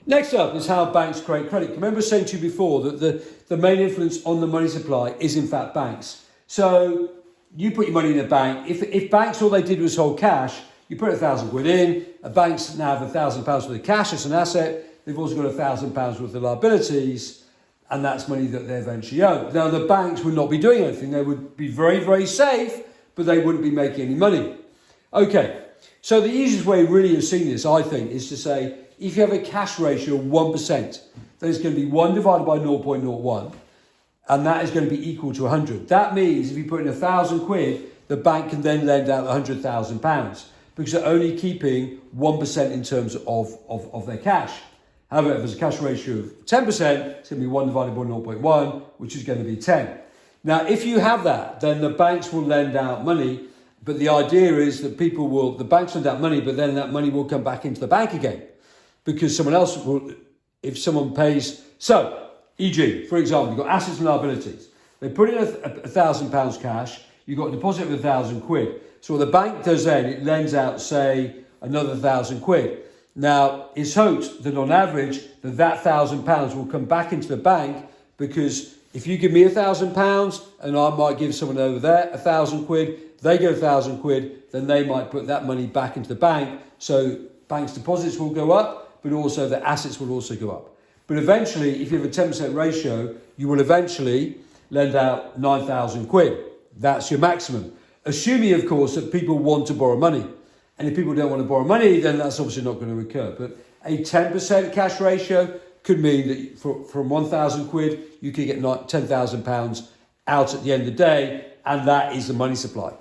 Next up is how banks create credit. Remember saying to you before that the main influence on the money supply is in fact banks. So you put your money in a bank. If banks all they did was hold cash, you put £1,000 in. A bank's now have £1,000 worth of cash as an asset. They've also got £1,000 worth of liabilities, and that's money that they eventually owe. Now the banks would not be doing anything. They would be very, very safe, but they wouldn't be making any money. Okay, so the easiest way really of seeing this, I think, is to say if you have a cash ratio of 1%, then it's going to be 1 divided by 0.01, and that is going to be equal to 100. That means if you put in £1,000, the bank can then lend out £100,000 because they're only keeping 1% in terms of their cash. However, if there's a cash ratio of 10%, it's going to be 1 divided by 0.1, which is going to be 10. Now, if you have that, then the banks will lend out money, but the idea is that the banks lend out money, but then that money will come back into the bank again because someone else will, if someone pays. So, e.g., for example, you've got assets and liabilities. They put in £1,000 cash, you've got a deposit of £1,000. So what the bank does then, it lends out, say, another £1,000. Now, it's hoped that on average, that £1,000 will come back into the bank because if you give me £1,000 and I might give someone over there £1,000, they get £1,000, then they might put that money back into the bank. So banks' deposits will go up, but also the assets will also go up. But eventually, if you have a 10% ratio, you will eventually lend out £9,000. That's your maximum. Assuming, of course, that people want to borrow money. And if people don't want to borrow money, then that's obviously not going to occur. But a 10% cash ratio could mean that from £1,000, you could get £10,000 out at the end of the day, and that is the money supply.